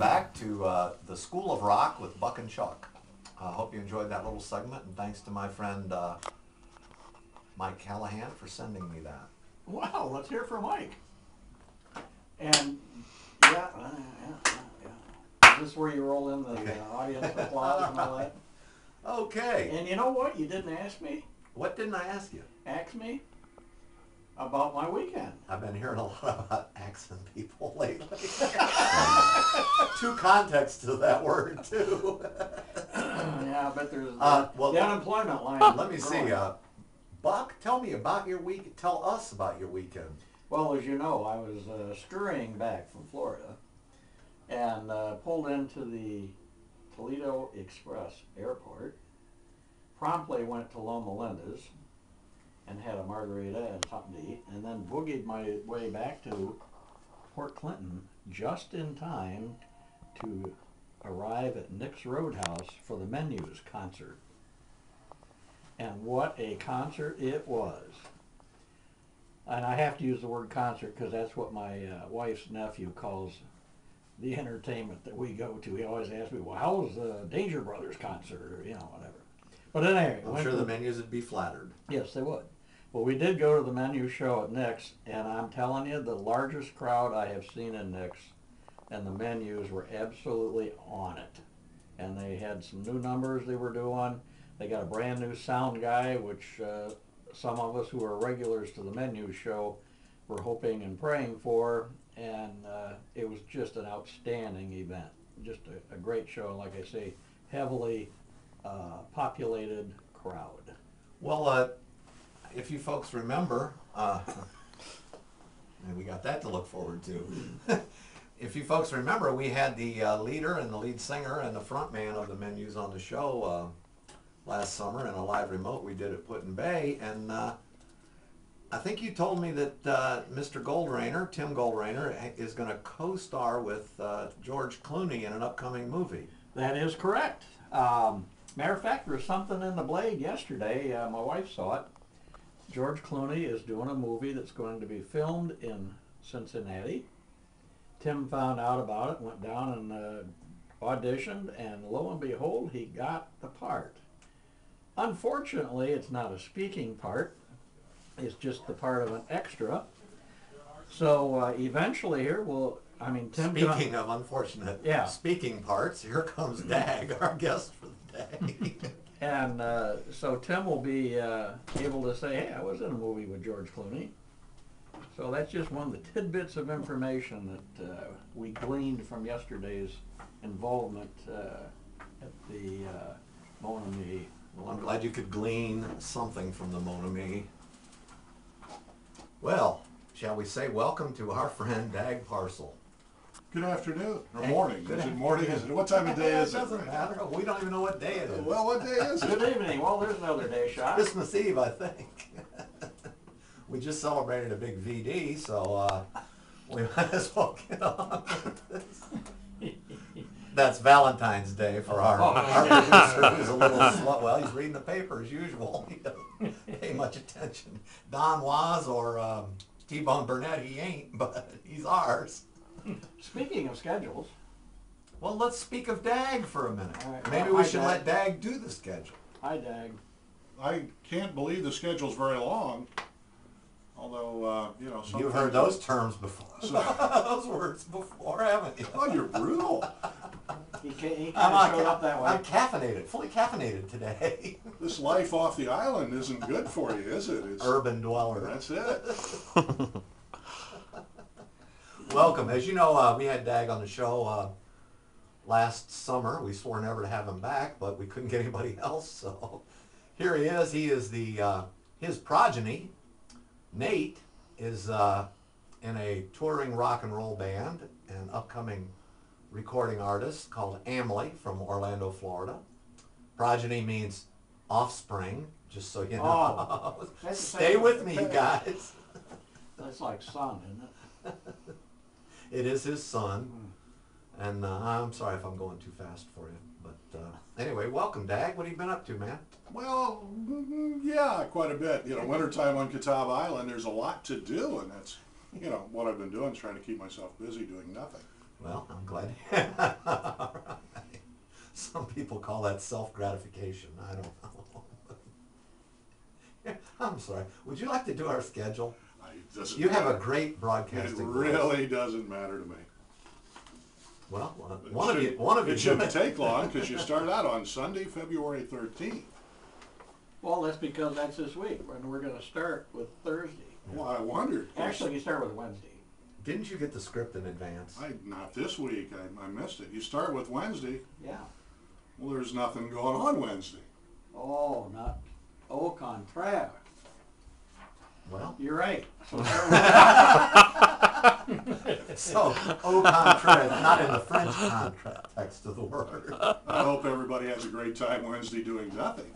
back to the School of Rock with Buck and Chuck. I hope you enjoyed that little segment, and thanks to my friend Mike Callahan for sending me that. Wow, let's hear from Mike. And yeah. Is this where you roll in the audience applause and all that? Okay. And you know what? You didn't ask me. What didn't I ask you? Ask me about my weekend. I've been hearing a lot about axing people lately. Two contexts to that word, too. Yeah, I bet there's well, the unemployment line. Let me see. Buck, tell me about your week. Tell us about your weekend. Well, as you know, I was scurrying back from Florida and pulled into the Toledo Express Airport. Promptly went to Loma Linda's and had a margarita and something to eat, and then boogied my way back to Port Clinton just in time to arrive at Nick's Roadhouse for the Menus concert. And what a concert it was. And I have to use the word concert because that's what my wife's nephew calls the entertainment that we go to. He always asks me, well, how was the Danger Brothers concert, or, you know, whatever. But anyway. I'm sure the Menus would be flattered. Yes, they would. Well, we did go to the Menu show at Nick's, and I'm telling you, the largest crowd I have seen in Nick's, and the Menus were absolutely on it. And they had some new numbers they were doing. They got a brand new sound guy, which some of us who are regulars to the Menu show were hoping and praying for, and it was just an outstanding event. Just a great show, like I say, heavily populated crowd. Well, if you folks remember, and we got that to look forward to. If you folks remember, we had the leader and the lead singer and the front man of the Menus on the show last summer in a live remote we did at Put-in-Bay, and I think you told me that Mr. Goldrainer, Tim Goldrainer, is going to co-star with George Clooney in an upcoming movie. That is correct. Matter of fact, there was something in the Blade yesterday. My wife saw it. George Clooney is doing a movie that's going to be filmed in Cincinnati. Tim found out about it, went down and auditioned, and lo and behold, he got the part. Unfortunately, it's not a speaking part. It's just the part of an extra. So eventually here, Tim... Speaking of unfortunate speaking parts, here comes Dag, our guest for the day. And so Tim will be able to say, hey, I was in a movie with George Clooney. So that's just one of the tidbits of information that we gleaned from yesterday's involvement at the Mon Ami. Well, I'm glad you could glean something from the Mon Ami. Well, shall we say welcome to our friend Dag Parcel. Good afternoon, or morning. Is it morning? Is it, what time of day is it? It doesn't matter. We don't even know what day it is. Well, what day is it? Good evening. Well, there's another day shot. Christmas Eve, I think. We just celebrated a big VD, so we might as well get on with this. That's Valentine's Day for our producer, who's a little slow. Well, he's reading the paper as usual. He doesn't pay much attention. Don Was or T-Bone Burnett, he ain't, but he's ours. Speaking of schedules. Well, let's speak of Dag for a minute. Right. Maybe we should let Dag do the schedule. Hi, Dag. I can't believe the schedule's very long. Although, you know, you've heard those terms before. Those words before, haven't you? Oh, you're brutal. He kind of showed up that way. I'm caffeinated, fully caffeinated today. This life off the island isn't good for you, is it? It's urban dweller. That's it. Welcome. As you know, we had Dag on the show last summer. We swore never to have him back, but we couldn't get anybody else. So here he is. He is his progeny. Nate is in a touring rock and roll band, an upcoming recording artist called Amley from Orlando, Florida. Progeny means offspring, just so you know. Oh, stay with me, you guys. That's like son, isn't it? It is his son, and I'm sorry if I'm going too fast for you. But anyway, welcome, Dag. What have you been up to, man? Well, yeah, quite a bit. You know, wintertime on Catawba Island, there's a lot to do, and that's, you know, what I've been doing is trying to keep myself busy doing nothing. Well, I'm glad. All right. Some people call that self-gratification. I don't know. I'm sorry. Would you like to do our schedule? It doesn't You have a matter. great It broadcasting voice. really doesn't matter to me. Well, It one of you, shouldn't- one of you. It shouldn't take long because you start out on Sunday, February 13th. Well, that's because that's this week, and we're gonna start with Thursday. Well, I wondered. Actually, you start with Wednesday. Didn't you get the script in advance? Not this week. I missed it. You start with Wednesday. Yeah. Well, there's nothing going on Wednesday. Oh, not, au contraire. Well, You're right. So so au contraire, not in the French context of the word. I hope everybody has a great time Wednesday doing nothing.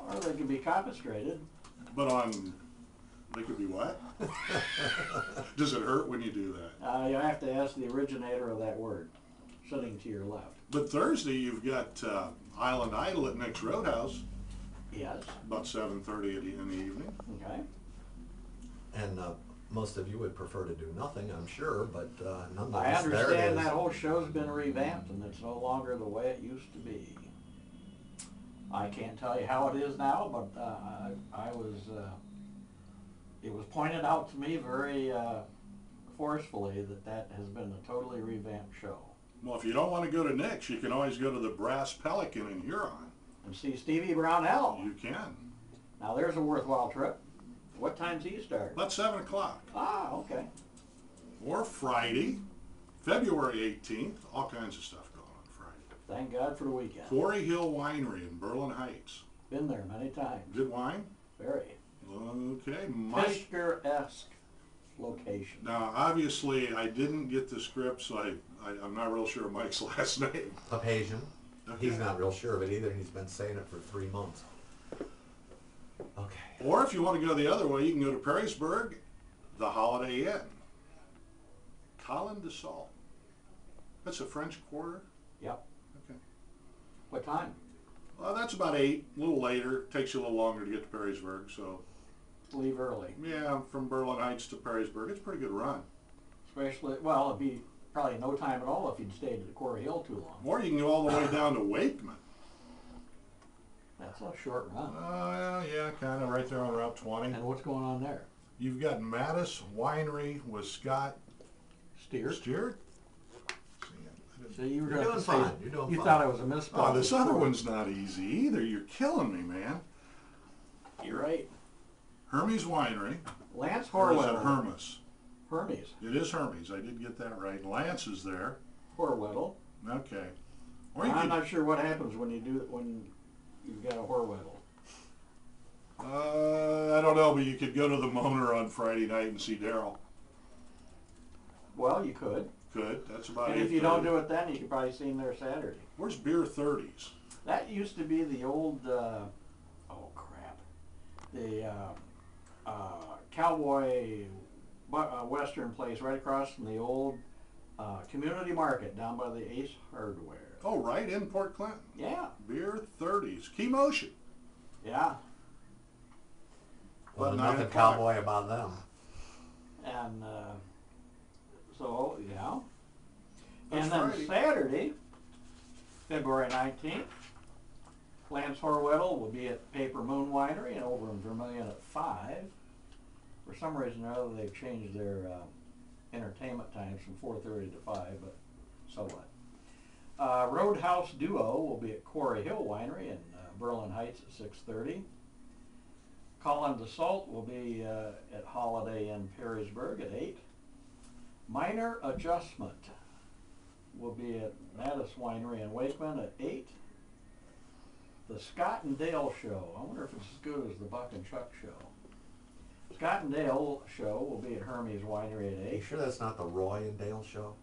or they can be confiscated. But they could be what? Does it hurt when you do that? You have to ask the originator of that word, sitting to your left. But Thursday you've got Island Idol at Nick's Roadhouse, Yes. about 7:30 in the evening. Okay. And most of you would prefer to do nothing, I'm sure, but I nonetheless, there it understand is. that whole show's been revamped and it's no longer the way it used to be. I can't tell you how it is now, but I was. It was pointed out to me very forcefully that has been a totally revamped show. Well, if you don't want to go to Nick's, you can always go to the Brass Pelican in Huron. And see Stevie Brownell. You can. Now there's a worthwhile trip. What time's he start? About 7 o'clock. Ah, okay. Or Friday, February 18th. All kinds of stuff going on Friday. Thank God for the weekend. Quarry Hill Winery in Berlin Heights. Been there many times. Good wine? Very. Okay, Mike. Fisker-esque location. Now, obviously, I didn't get the script, so I'm not real sure of Mike's last name. Papazian. Okay. He's not real sure of it either, and he's been saying it for 3 months. Okay. Or if you want to go the other way, you can go to Perrysburg, the Holiday Inn. Colin de Salt. That's a French Quarter? Yep. Okay. What time? Well, that's about 8, a little later. Takes you a little longer to get to Perrysburg, so Leave early. yeah, from Berlin Heights to Perrysburg, it's a pretty good run. Especially, well, it'd be probably no time at all if you'd stayed at Quarry Hill too long. Or you can go all the way down to Wakeman. That's a short run. Yeah, kind of right there on Route 20. And what's going on there? You've got Mattis Winery with Scott Steer? Stewart. See, you were You're going doing to say, fine. You're doing you fine. thought it was a misspelling. Oh, this other one's not easy either. You're killing me, man. You're right. Hermes Winery. Lance Or is it Horwedel. Hermes? Hermes. It is Hermes. I did get that right. Lance is there. Horwedel. Okay. Or you I'm could, not sure what happens when you've got a Horwedel. I don't know, but you could go to the Moner on Friday night and see Daryl. Well, you could. Could. That's about And it. if you don't do it then, you could probably see him there Saturday. Where's Beer 30s? That used to be the old, oh crap, the cowboy western place right across from the old community market down by the Ace Hardware. Oh, right in Port Clinton. Yeah, Beer 30s. Key Motion. yeah. Well, About there's 9 nothing o'clock. cowboy about them. And so, yeah. That's And then Friday. Saturday, February 19th, Lance Horwedel will be at Paper Moon Winery and over in Vermilion at 5. For some reason or other, they've changed their entertainment times from 4:30 to 5, but so what. Roadhouse Duo will be at Quarry Hill Winery in Berlin Heights at 6:30. Colin de Salt will be at Holiday Inn Perrysburg at 8. Minor Adjustment will be at Mattis Winery in Wakeman at 8. The Scott and Dale Show. I wonder if it's as good as the Buck and Chuck Show. Scott and Dale Show will be at Hermes Winery at Are you 8. sure that's not the Roy and Dale show?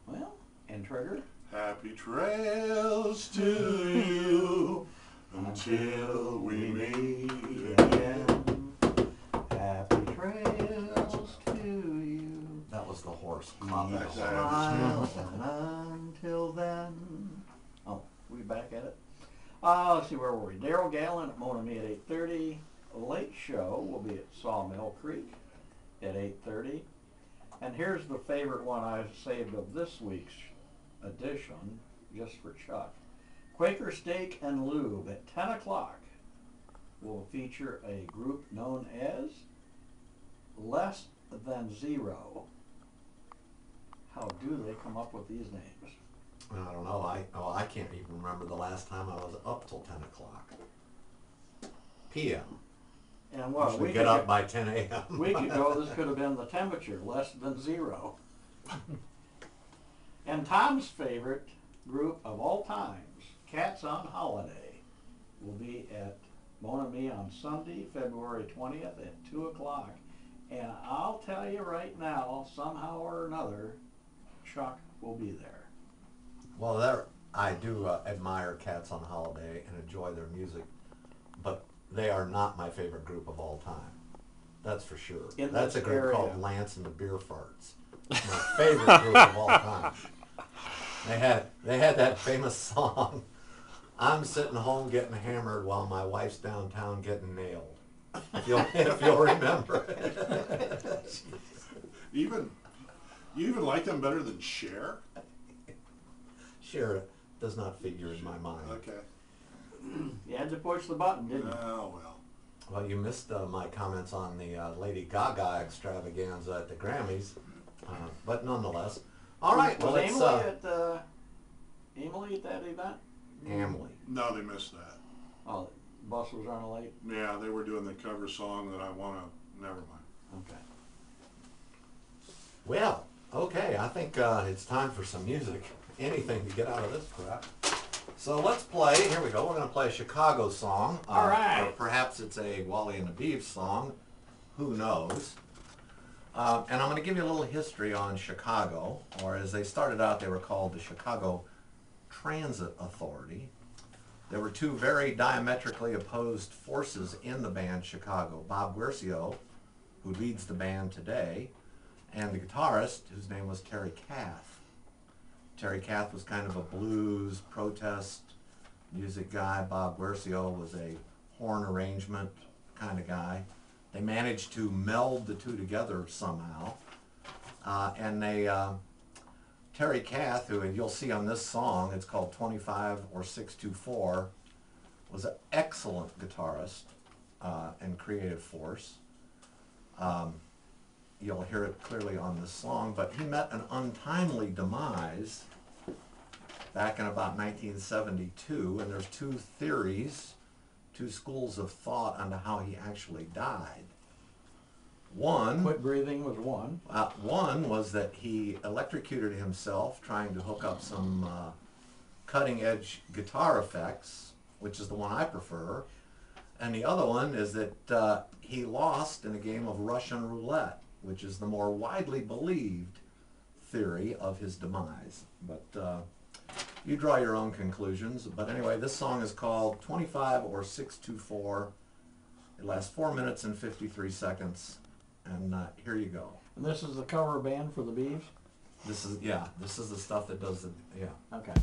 Well, and Trigger. Happy trails to you until we meet again. Happy trails to you. That was the horse. Keep That's- smiling until then. Oh, we back at it? Let's see, where were we? Daryl Gallen at Mona Me at 8:30. A Late Show will be at Sawmill Creek at 8:30. And here's the favorite one I saved of this week's edition, just for Chuck. Quaker Steak and Lube at 10 o'clock will feature a group known as Less Than Zero. How do they come up with these names? I don't know. I can't even remember the last time I was up till 10 o'clock p.m. And what, Usually get up by 10 a.m. a week ago, this could have been the temperature, less than zero. And Tom's favorite group of all times, Cats on Holiday, will be at Mon Ami on Sunday, February 20th at 2 o'clock. And I'll tell you right now, somehow or another, Chuck will be there. Well, I do admire Cats on Holiday and enjoy their music, but they are not my favorite group of all time. That's for sure. That's a group called Lance and the Beer Farts. My favorite group of all time. They had that famous song, "I'm sitting home getting hammered while my wife's downtown getting nailed." If you'll remember. You even like them better than Cher? Cher does not figure in my mind. Okay. You had to push the button, didn't you? Oh, well. Well, you missed my comments on the Lady Gaga extravaganza at the Grammys, but nonetheless. All right, well, Was let's... Emily at that event? Emily. No, they missed that. Oh, the bus was running late? Yeah, they were doing the cover song that I want to... Never mind. Okay. Well, okay, I think it's time for some music. Anything to get out of this crap. So let's play, here we go, we're going to play a Chicago song. All right. Or perhaps it's a Wally and the Beeves song. Who knows? And I'm going to give you a little history on Chicago, or as they started out, they were called the Chicago Transit Authority. There were two very diametrically opposed forces in the band Chicago. Bob Guercio, who leads the band today, and the guitarist, whose name was Terry Kath. Terry Kath was kind of a blues, protest music guy. Bob Guercio was a horn arrangement kind of guy. They managed to meld the two together somehow. And Terry Kath, who you'll see on this song, it's called 25 or 624, was an excellent guitarist and creative force. You'll hear it clearly on this song, but he met an untimely demise back in about 1972, and there's two theories, two schools of thought on how he actually died. One, Quit breathing was one. one was that he electrocuted himself trying to hook up some cutting-edge guitar effects, which is the one I prefer. And the other one is that he lost in a game of Russian roulette, which is the more widely believed theory of his demise. But you draw your own conclusions. But anyway, this song is called 25 or 624. It lasts 4 minutes and 53 seconds. And here you go. And this is the cover band for the Beeves? This is the stuff that does the, yeah. Okay.